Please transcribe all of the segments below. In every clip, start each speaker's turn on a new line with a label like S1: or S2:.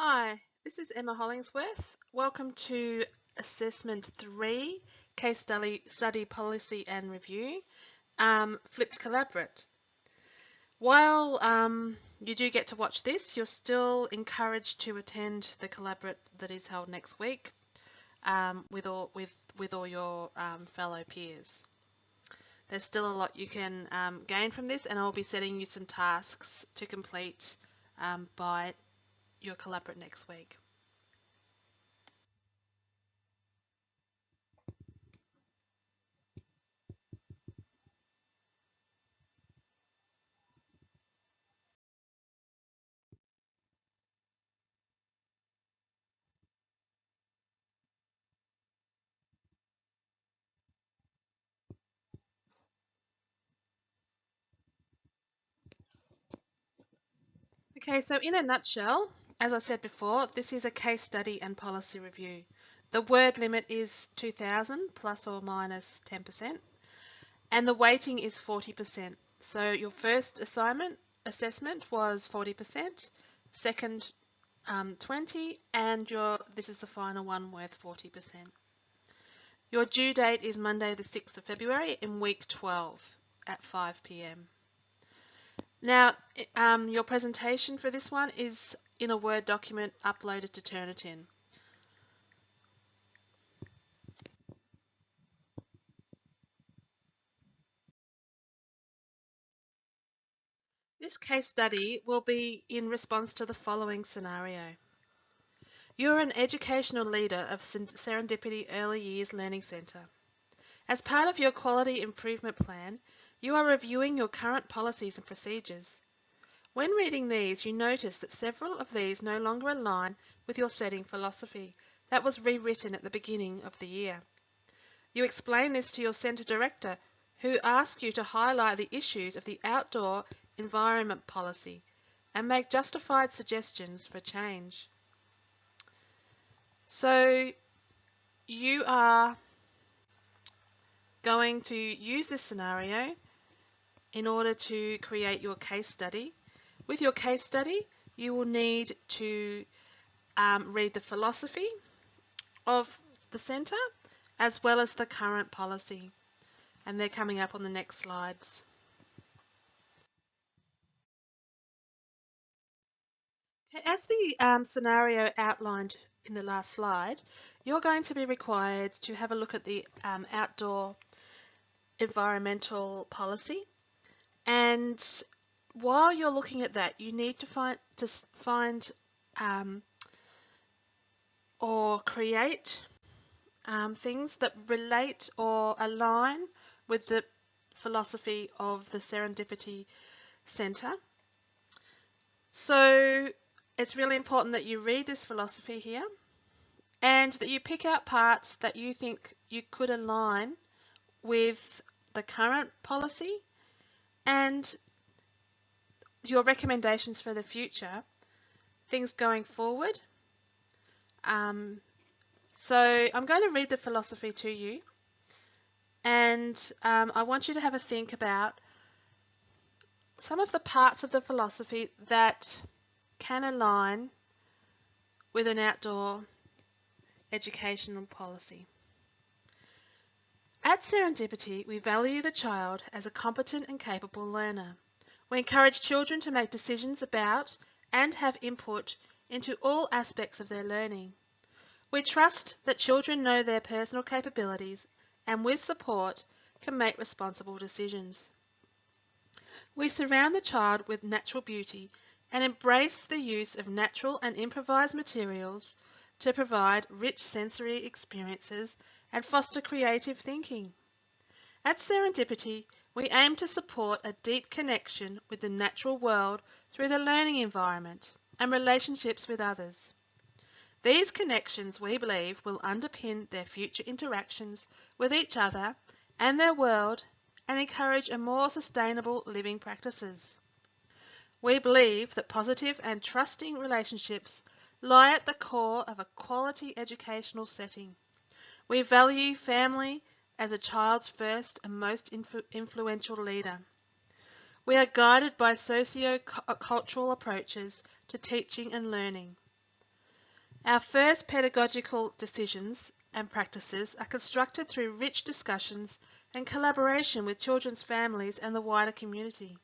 S1: Hi, this is Emma Hollingsworth. Welcome to Assessment 3, Case Study Policy and Review, Flipped Collaborate. While you do get to watch this, you're still encouraged to attend the Collaborate that is held next week with all your fellow peers. There's still a lot you can gain from this, and I'll be setting you some tasks to complete by your Collaborate next week. Okay, so in a nutshell, as I said before, this is a case study and policy review. The word limit is 2,000 plus or minus 10%, and the weighting is 40%. So your first assessment was 40%, second 20, and this is the final one worth 40%. Your due date is Monday the 6th of February in week 12 at 5 p.m. Now, your presentation for this one is in a Word document uploaded to Turnitin. This case study will be in response to the following scenario. You're an educational leader of Serendipity Early Years Learning Centre. As part of your quality improvement plan, you are reviewing your current policies and procedures. When reading these, you notice that several of these no longer align with your setting philosophy that was rewritten at the beginning of the year. You explain this to your centre director, who asks you to highlight the issues of the outdoor environment policy and make justified suggestions for change. So you are going to use this scenario in order to create your case study. With your case study, you will need to read the philosophy of the centre as well as the current policy, and they're coming up on the next slides. Okay, as the scenario outlined in the last slide, you're going to be required to have a look at the outdoor environmental policy, and while you're looking at that, you need to find or create things that relate or align with the philosophy of the Serendipity Centre. So it's really important that you read this philosophy here and that you pick out parts that you think you could align with the current policy and your recommendations for the future, things going forward. So I'm going to read the philosophy to you, and I want you to have a think about some of the parts of the philosophy that can align with an outdoor educational policy. At Serendipity, we value the child as a competent and capable learner. We encourage children to make decisions about and have input into all aspects of their learning. We trust that children know their personal capabilities and with support can make responsible decisions. We surround the child with natural beauty and embrace the use of natural and improvised materials to provide rich sensory experiences and foster creative thinking. At Serendipity, we aim to support a deep connection with the natural world through the learning environment and relationships with others. These connections, we believe, will underpin their future interactions with each other and their world and encourage a more sustainable living practices. We believe that positive and trusting relationships lie at the core of a quality educational setting. We value family as a child's first and most influential leader. We are guided by socio-cultural approaches to teaching and learning. Our first pedagogical decisions and practices are constructed through rich discussions and collaboration with children's families and the wider community.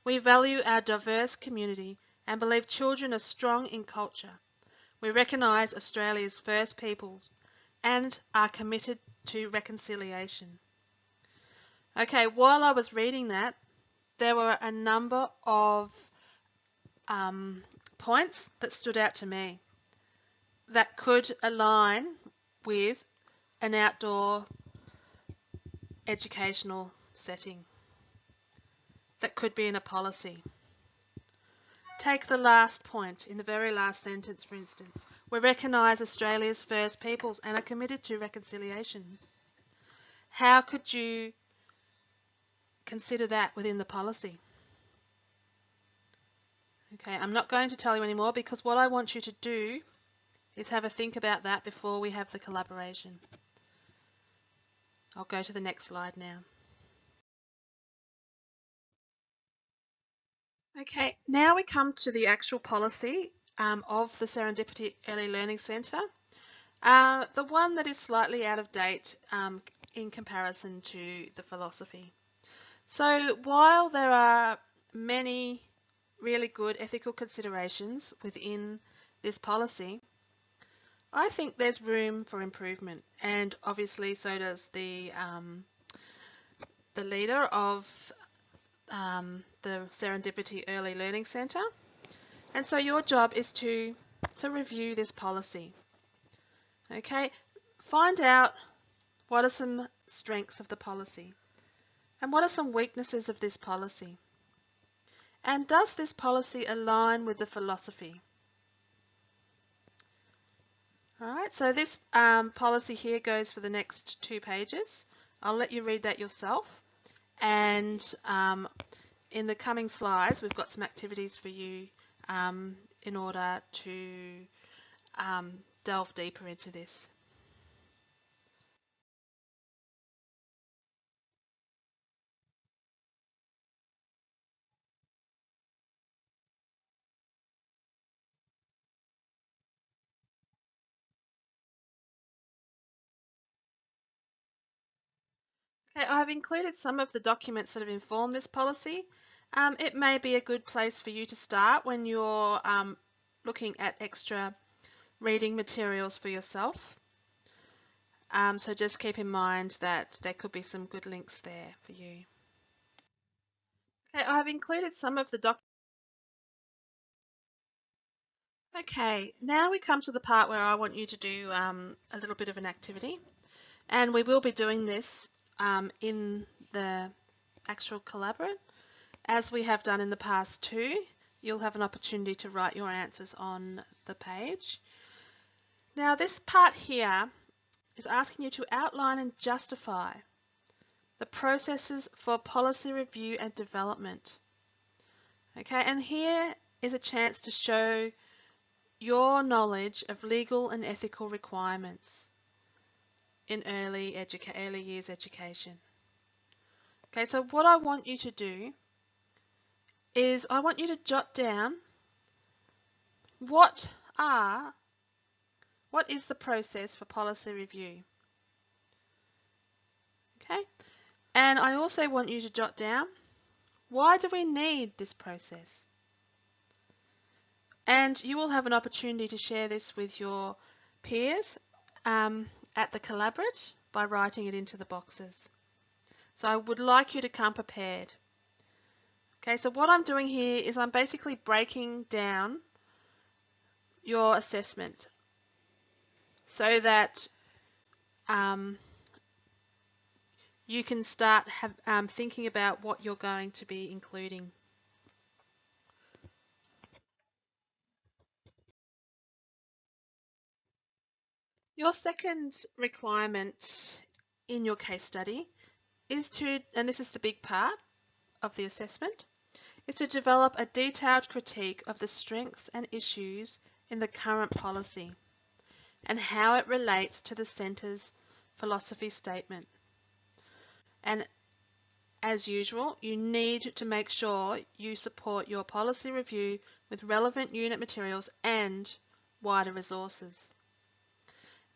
S1: We value our diverse community and believe children are strong in culture. We recognise Australia's First Peoples and are committed to reconciliation. Okay, while I was reading that, there were a number of points that stood out to me that could align with an outdoor educational setting, that could be in a policy. Take the last point in the very last sentence, for instance. We recognise Australia's First Peoples and are committed to reconciliation. How could you consider that within the policy? Okay, I'm not going to tell you anymore because what I want you to do is have a think about that before we have the collaboration. I'll go to the next slide now. Okay, now we come to the actual policy of the Serendipity Early Learning Centre. The one that is slightly out of date in comparison to the philosophy. So while there are many really good ethical considerations within this policy, I think there's room for improvement, and obviously so does the leader of the Serendipity Early Learning Centre. And so your job is to review this policy. Okay, find out what are some strengths of the policy and what are some weaknesses of this policy. And does this policy align with the philosophy? Alright, so this policy here goes for the next 2 pages. I'll let you read that yourself. And in the coming slides, we've got some activities for you in order to delve deeper into this. Okay, I've included some of the documents that have informed this policy. It may be a good place for you to start when you're looking at extra reading materials for yourself. So just keep in mind that there could be some good links there for you. Okay, I've included some of the documents. Okay, now we come to the part where I want you to do a little bit of an activity. And we will be doing this in the actual collaborate. As we have done in the past too, you'll have an opportunity to write your answers on the page. Now this part here is asking you to outline and justify the processes for policy review and development. Okay, and here is a chance to show your knowledge of legal and ethical requirements in early years education. Okay, so what I want you to do is I want you to jot down what is the process for policy review. Okay, and I also want you to jot down, why do we need this process? And you will have an opportunity to share this with your peers at the collaborate by writing it into the boxes. So I would like you to come prepared. Okay, so what I'm doing here is I'm basically breaking down your assessment so that you can start thinking about what you're going to be including. Your second requirement in your case study is to, and this is the big part of the assessment, is to develop a detailed critique of the strengths and issues in the current policy and how it relates to the Centre's philosophy statement. And as usual, you need to make sure you support your policy review with relevant unit materials and wider resources.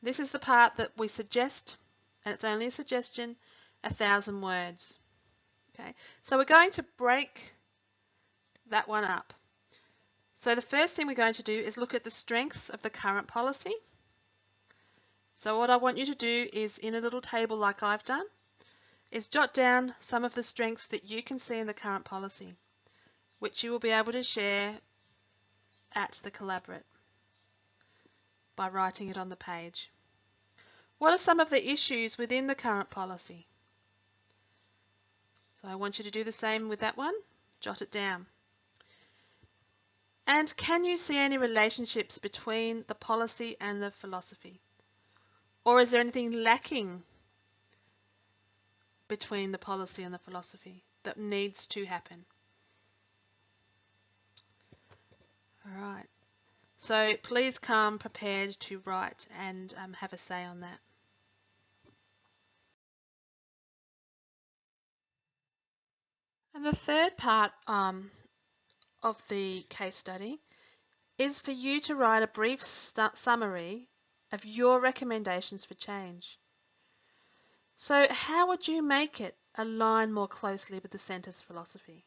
S1: This is the part that we suggest, and it's only a suggestion, 1,000 words. Okay, so we're going to break that one up. So the first thing we're going to do is look at the strengths of the current policy. So what I want you to do is, in a little table like I've done, is jot down some of the strengths that you can see in the current policy, which you will be able to share at the Collaborate by writing it on the page. What are some of the issues within the current policy? So I want you to do the same with that one. Jot it down. And can you see any relationships between the policy and the philosophy? Or is there anything lacking between the policy and the philosophy that needs to happen? All right. So please come prepared to write and have a say on that. And the third part of the case study is for you to write a brief summary of your recommendations for change. So how would you make it align more closely with the Centre's philosophy?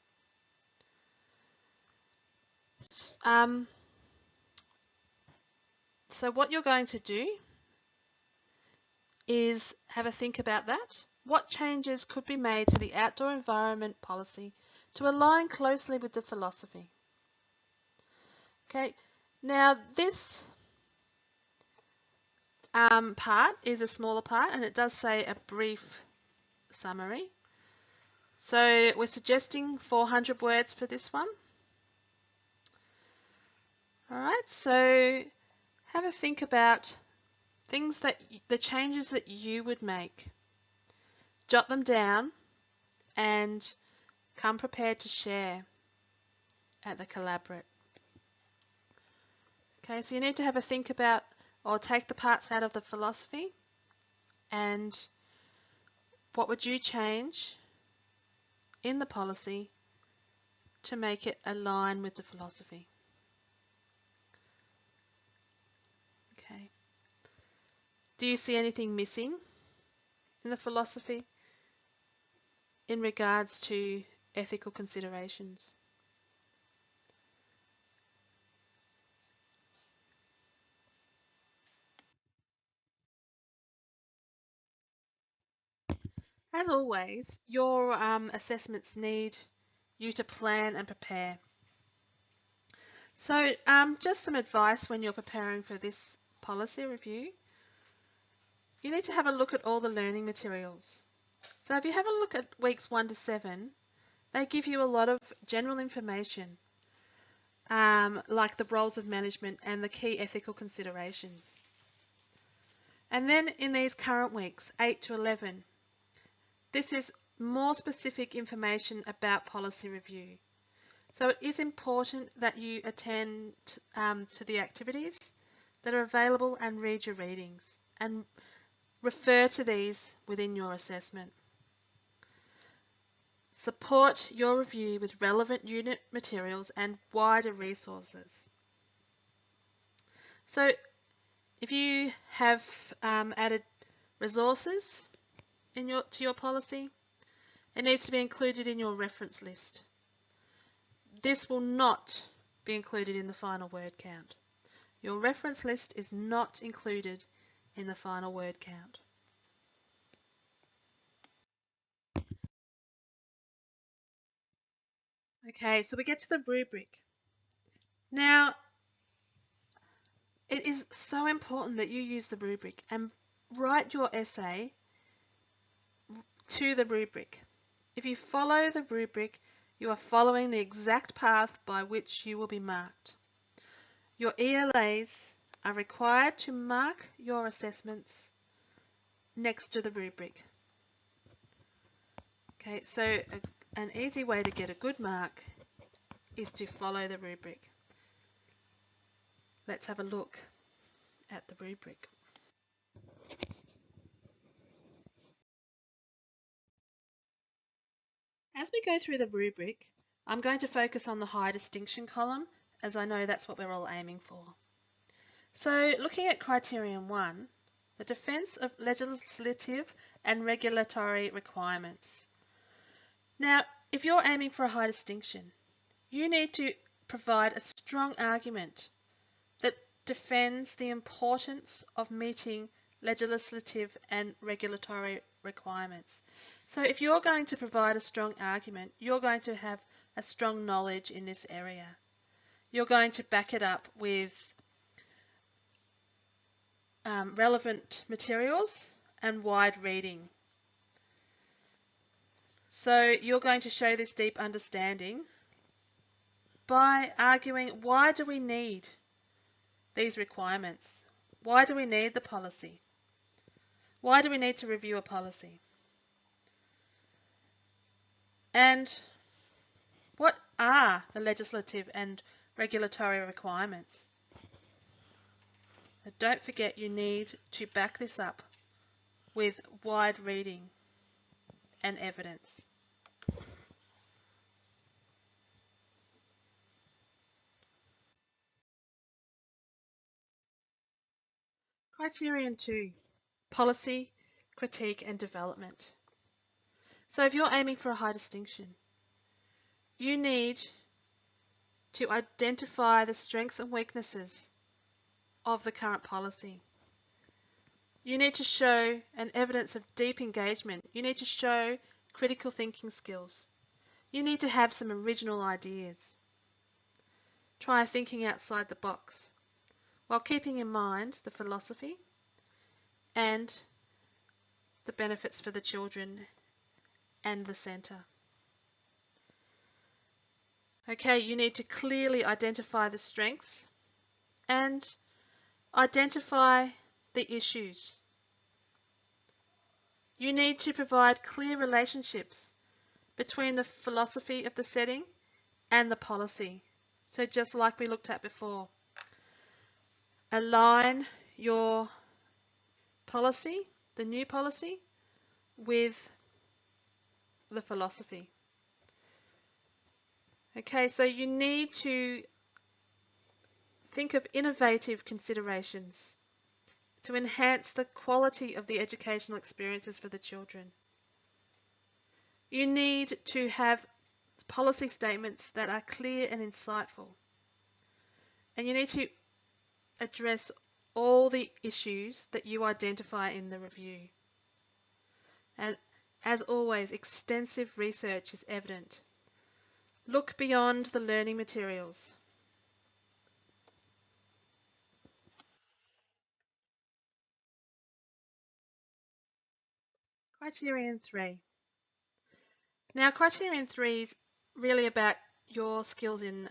S1: So what you're going to do is have a think about that. What changes could be made to the outdoor environment policy to align closely with the philosophy? Okay, now this part is a smaller part, and it does say a brief summary. So we're suggesting 400 words for this one. All right, so have a think about the changes that you would make. Jot them down and come prepared to share at the Collaborate. Okay, so you need to have a think about, or take the parts out of the philosophy, and what would you change in the policy to make it align with the philosophy? Okay. Do you see anything missing in the philosophy in regards to ethical considerations? As always, your assessments need you to plan and prepare. So just some advice when you're preparing for this policy review. You need to have a look at all the learning materials. So if you have a look at weeks 1 to 7, they give you a lot of general information, like the roles of management and the key ethical considerations. And then in these current weeks, 8 to 11, this is more specific information about policy review. So it is important that you attend to the activities that are available and read your readings and refer to these within your assessment. Support your review with relevant unit materials and wider resources. So if you have added resources to your policy, it needs to be included in your reference list. This will not be included in the final word count. Your reference list is not included in the final word count. Okay, so we get to the rubric. Now, it is so important that you use the rubric and write your essay to the rubric. If you follow the rubric, you are following the exact path by which you will be marked. Your ELAs are required to mark your assessments next to the rubric. Okay, so an easy way to get a good mark is to follow the rubric. Let's have a look at the rubric. As we go through the rubric, I'm going to focus on the high distinction column, as I know that's what we're all aiming for. So looking at criterion 1, the defence of legislative and regulatory requirements. Now, if you're aiming for a high distinction, you need to provide a strong argument that defends the importance of meeting legislative and regulatory requirements. So if you're going to provide a strong argument, you're going to have a strong knowledge in this area. You're going to back it up with relevant materials and wide reading. So you're going to show this deep understanding by arguing, why do we need these requirements? Why do we need the policy? Why do we need to review a policy? And what are the legislative and regulatory requirements? And don't forget, you need to back this up with wide reading and evidence. Criterion 2, policy, critique and development. So if you're aiming for a high distinction, you need to identify the strengths and weaknesses of the current policy. You need to show an evidence of deep engagement. You need to show critical thinking skills. You need to have some original ideas. Try thinking outside the box while keeping in mind the philosophy and the benefits for the children and the centre. Okay, you need to clearly identify the strengths and identify the issues. You need to provide clear relationships between the philosophy of the setting and the policy. So just like we looked at before, align your policy, the new policy, with the philosophy. Okay, so you need to think of innovative considerations to enhance the quality of the educational experiences for the children. You need to have policy statements that are clear and insightful. And you need to address all the issues that you identify in the review. And as always, extensive research is evident. Look beyond the learning materials. Criterion 3. Now, criterion 3 is really about your skills in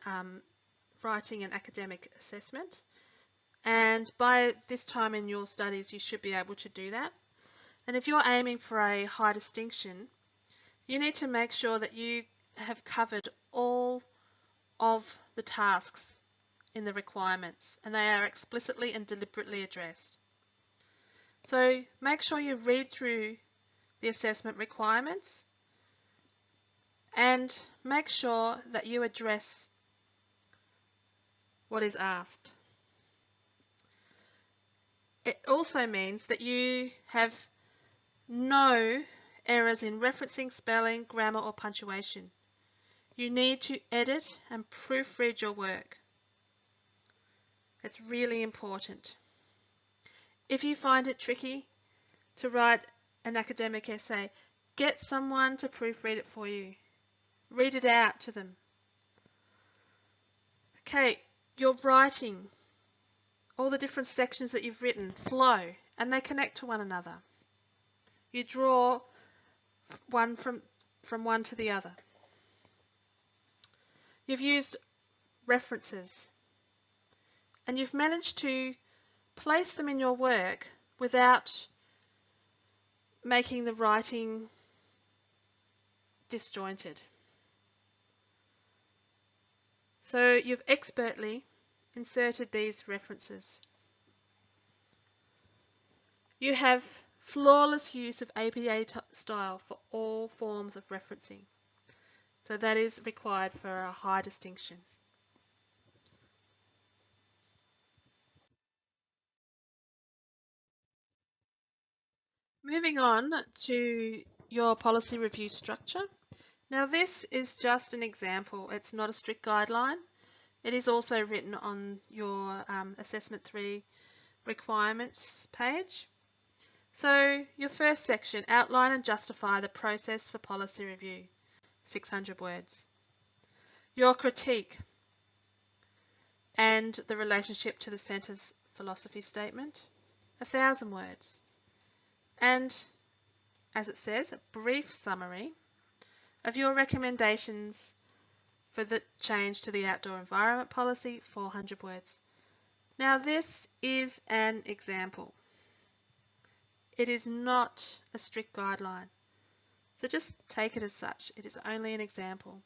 S1: writing and academic assessment. And by this time in your studies, you should be able to do that. And if you're aiming for a high distinction, you need to make sure that you have covered all of the tasks in the requirements and they are explicitly and deliberately addressed. So make sure you read through the assessment requirements and make sure that you address what is asked. It also means that you have no errors in referencing, spelling, grammar or punctuation. You need to edit and proofread your work. It's really important. If you find it tricky to write an academic essay, get someone to proofread it for you. Read it out to them. Okay, you're writing. All the different sections that you've written flow and they connect to one another. You draw one from one to the other. You've used references and you've managed to place them in your work without making the writing disjointed. So you've expertly inserted these references. You have flawless use of APA style for all forms of referencing. So that is required for a high distinction. Moving on to your policy review structure. Now this is just an example. It's not a strict guideline. It is also written on your Assessment 3 requirements page. So your first section, outline and justify the process for policy review, 600 words. Your critique and the relationship to the Centre's philosophy statement, 1,000 words. And as it says, a brief summary of your recommendations for the change to the outdoor environment policy, 400 words. Now this is an example. It is not a strict guideline. So just take it as such. It is only an example.